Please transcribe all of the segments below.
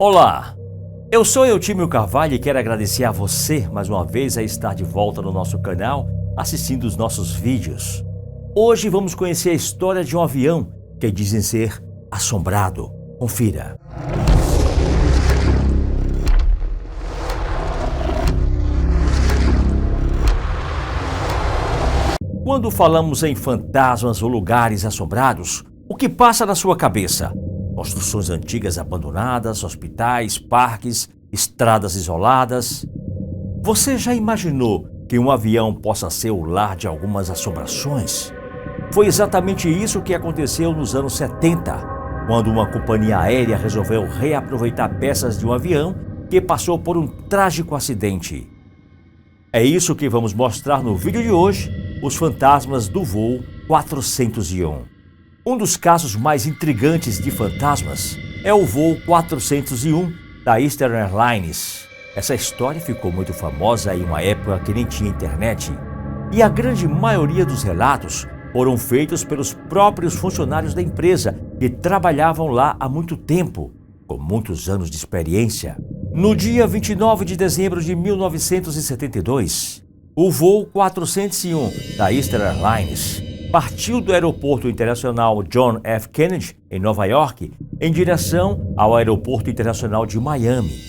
Olá, eu sou Eutímio Carvalho e quero agradecer a você mais uma vez a estar de volta no nosso canal, assistindo os nossos vídeos. Hoje vamos conhecer a história de um avião que dizem ser assombrado. Confira. Quando falamos em fantasmas ou lugares assombrados, o que passa na sua cabeça? Construções antigas abandonadas, hospitais, parques, estradas isoladas. Você já imaginou que um avião possa ser o lar de algumas assombrações? Foi exatamente isso que aconteceu nos anos 70, quando uma companhia aérea resolveu reaproveitar peças de um avião que passou por um trágico acidente. É isso que vamos mostrar no vídeo de hoje, os fantasmas do voo 401. Um dos casos mais intrigantes de fantasmas é o voo 401 da Eastern Airlines. Essa história ficou muito famosa em uma época que nem tinha internet, e a grande maioria dos relatos foram feitos pelos próprios funcionários da empresa que trabalhavam lá há muito tempo, com muitos anos de experiência. No dia 29 de dezembro de 1972, o voo 401 da Eastern Airlines partiu do Aeroporto Internacional John F. Kennedy, em Nova York, em direção ao Aeroporto Internacional de Miami.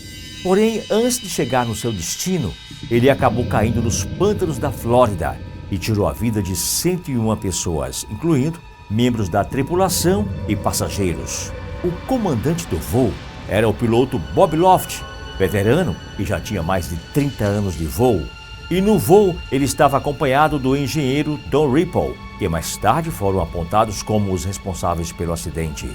Porém, antes de chegar no seu destino, ele acabou caindo nos pântanos da Flórida e tirou a vida de 101 pessoas, incluindo membros da tripulação e passageiros. O comandante do voo era o piloto Bob Loft, veterano que já tinha mais de 30 anos de voo. E no voo ele estava acompanhado do engenheiro Don Ripple, que mais tarde foram apontados como os responsáveis pelo acidente.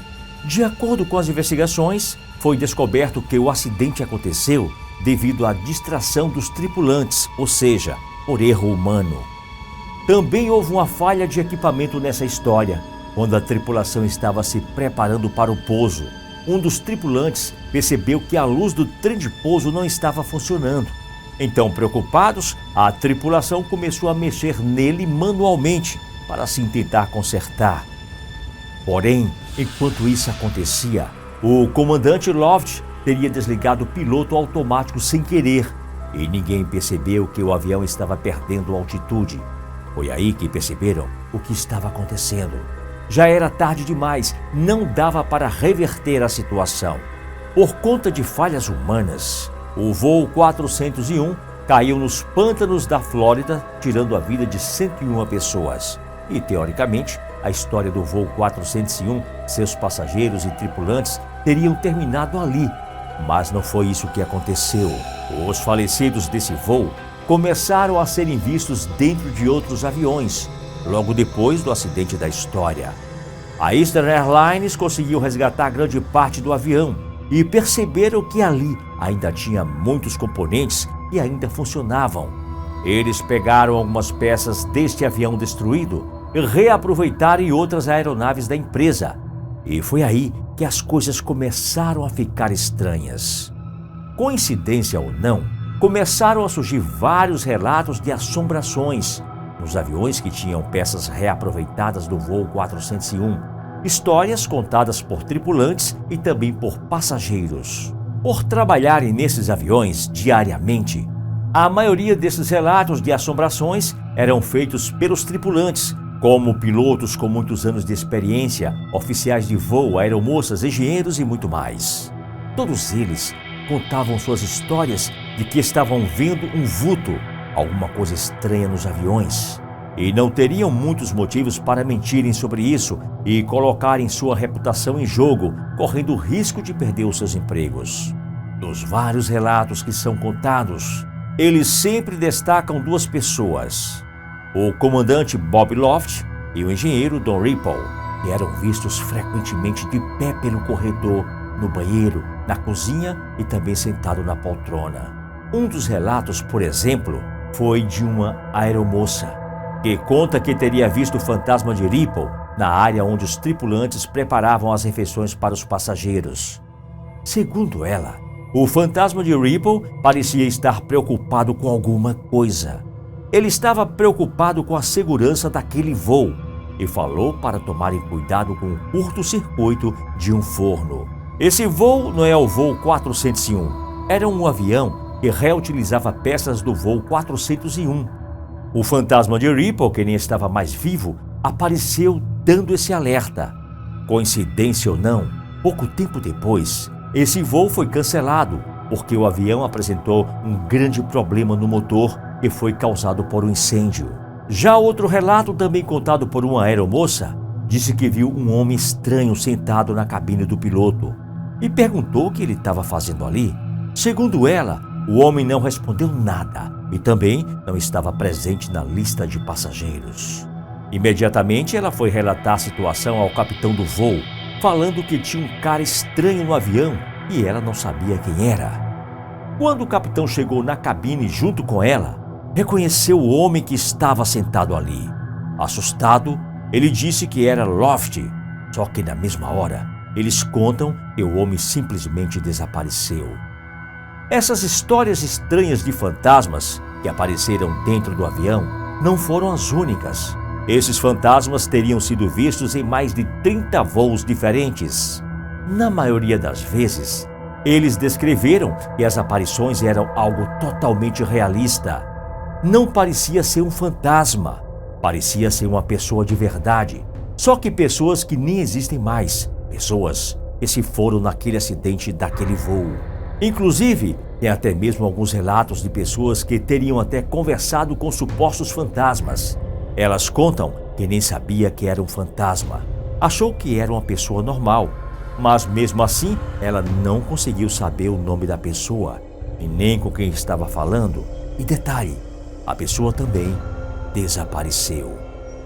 De acordo com as investigações, foi descoberto que o acidente aconteceu devido à distração dos tripulantes, ou seja, por erro humano. Também houve uma falha de equipamento nessa história, quando a tripulação estava se preparando para o pouso. Um dos tripulantes percebeu que a luz do trem de pouso não estava funcionando. Então, preocupados, a tripulação começou a mexer nele manualmente para assim tentar consertar. Porém, enquanto isso acontecia, o comandante Loft teria desligado o piloto automático sem querer e ninguém percebeu que o avião estava perdendo altitude. Foi aí que perceberam o que estava acontecendo. Já era tarde demais, não dava para reverter a situação. Por conta de falhas humanas, o voo 401 caiu nos pântanos da Flórida, tirando a vida de 101 pessoas. E, teoricamente, a história do voo 401, seus passageiros e tripulantes teriam terminado ali. Mas não foi isso que aconteceu. Os falecidos desse voo começaram a serem vistos dentro de outros aviões, logo depois do acidente da história. A Eastern Airlines conseguiu resgatar grande parte do avião e perceberam que ali ainda tinha muitos componentes que ainda funcionavam. Eles pegaram algumas peças deste avião destruído e reaproveitaram em outras aeronaves da empresa. E foi aí que as coisas começaram a ficar estranhas. Coincidência ou não, começaram a surgir vários relatos de assombrações nos aviões que tinham peças reaproveitadas do voo 401. Histórias contadas por tripulantes e também por passageiros. Por trabalharem nesses aviões diariamente, a maioria desses relatos de assombrações eram feitos pelos tripulantes, como pilotos com muitos anos de experiência, oficiais de voo, aeromoças, engenheiros e muito mais. Todos eles contavam suas histórias de que estavam vendo um vulto, alguma coisa estranha nos aviões. E não teriam muitos motivos para mentirem sobre isso e colocarem sua reputação em jogo, correndo o risco de perder os seus empregos. Dos vários relatos que são contados, eles sempre destacam duas pessoas: o comandante Bob Loft e o engenheiro Don Ripple, que eram vistos frequentemente de pé pelo corredor, no banheiro, na cozinha e também sentado na poltrona. Um dos relatos, por exemplo, foi de uma aeromoça, que conta que teria visto o fantasma de Ripple na área onde os tripulantes preparavam as refeições para os passageiros. Segundo ela, o fantasma de Ripple parecia estar preocupado com alguma coisa. Ele estava preocupado com a segurança daquele voo e falou para tomarem cuidado com o curto-circuito de um forno. Esse voo não é o voo 401, era um avião que reutilizava peças do voo 401. O fantasma de Ripple, que nem estava mais vivo, apareceu dando esse alerta. Coincidência ou não, pouco tempo depois, esse voo foi cancelado porque o avião apresentou um grande problema no motor que foi causado por um incêndio. Já outro relato, também contado por uma aeromoça, disse que viu um homem estranho sentado na cabine do piloto e perguntou o que ele estava fazendo ali. Segundo ela, o homem não respondeu nada e também não estava presente na lista de passageiros. Imediatamente ela foi relatar a situação ao capitão do voo, falando que tinha um cara estranho no avião e ela não sabia quem era. Quando o capitão chegou na cabine junto com ela, reconheceu o homem que estava sentado ali. Assustado, ele disse que era Loft, só que na mesma hora, eles contam que o homem simplesmente desapareceu. Essas histórias estranhas de fantasmas que apareceram dentro do avião não foram as únicas. Esses fantasmas teriam sido vistos em mais de 30 voos diferentes. Na maioria das vezes, eles descreveram que as aparições eram algo totalmente realista. Não parecia ser um fantasma, parecia ser uma pessoa de verdade. Só que pessoas que nem existem mais, pessoas que se foram naquele acidente daquele voo. Inclusive, tem até mesmo alguns relatos de pessoas que teriam até conversado com supostos fantasmas. Elas contam que nem sabia que era um fantasma, achou que era uma pessoa normal, mas mesmo assim ela não conseguiu saber o nome da pessoa e nem com quem estava falando. E detalhe, a pessoa também desapareceu.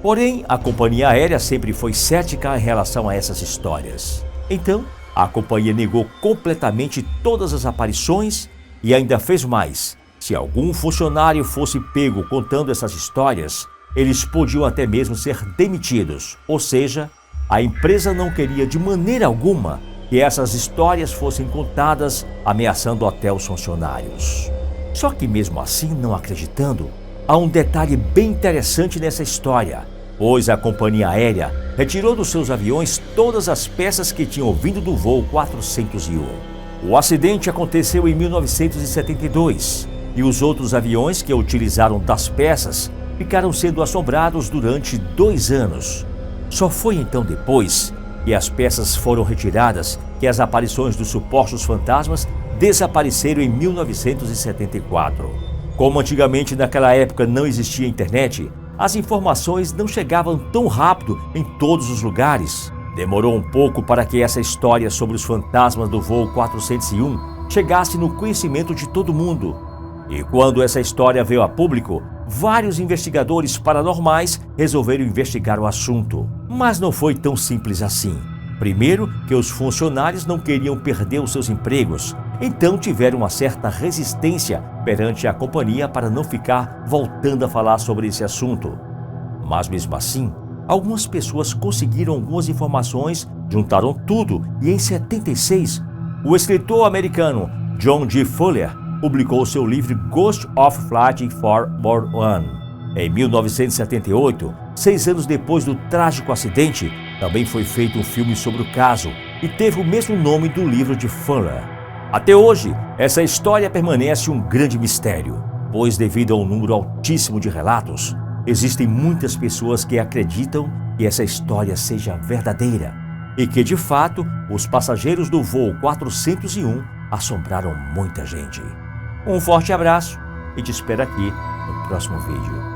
Porém, a companhia aérea sempre foi cética em relação a essas histórias. Então, a companhia negou completamente todas as aparições e ainda fez mais. Se algum funcionário fosse pego contando essas histórias, eles podiam até mesmo ser demitidos. Ou seja, a empresa não queria de maneira alguma que essas histórias fossem contadas, ameaçando até os funcionários. Só que mesmo assim, não acreditando, há um detalhe bem interessante nessa história, pois a companhia aérea retirou dos seus aviões todas as peças que tinham vindo do voo 401. O acidente aconteceu em 1972 e os outros aviões que utilizaram das peças ficaram sendo assombrados durante 2 anos. Só foi então depois que as peças foram retiradas que as aparições dos supostos fantasmas desapareceram em 1974. Como antigamente naquela época não existia internet, as informações não chegavam tão rápido em todos os lugares. Demorou um pouco para que essa história sobre os fantasmas do voo 401 chegasse no conhecimento de todo mundo. E quando essa história veio a público, vários investigadores paranormais resolveram investigar o assunto. Mas não foi tão simples assim. Primeiro, que os funcionários não queriam perder os seus empregos, então tiveram uma certa resistência perante a companhia para não ficar voltando a falar sobre esse assunto. Mas mesmo assim, algumas pessoas conseguiram algumas informações, juntaram tudo e em 76, o escritor americano John G. Fuller publicou seu livro Ghost of Flight 441. Em 1978, 6 anos depois do trágico acidente, também foi feito um filme sobre o caso e teve o mesmo nome do livro de Fuller. Até hoje, essa história permanece um grande mistério, pois devido ao número altíssimo de relatos, existem muitas pessoas que acreditam que essa história seja verdadeira e que, de fato, os passageiros do voo 401 assombraram muita gente. Um forte abraço e te espero aqui no próximo vídeo.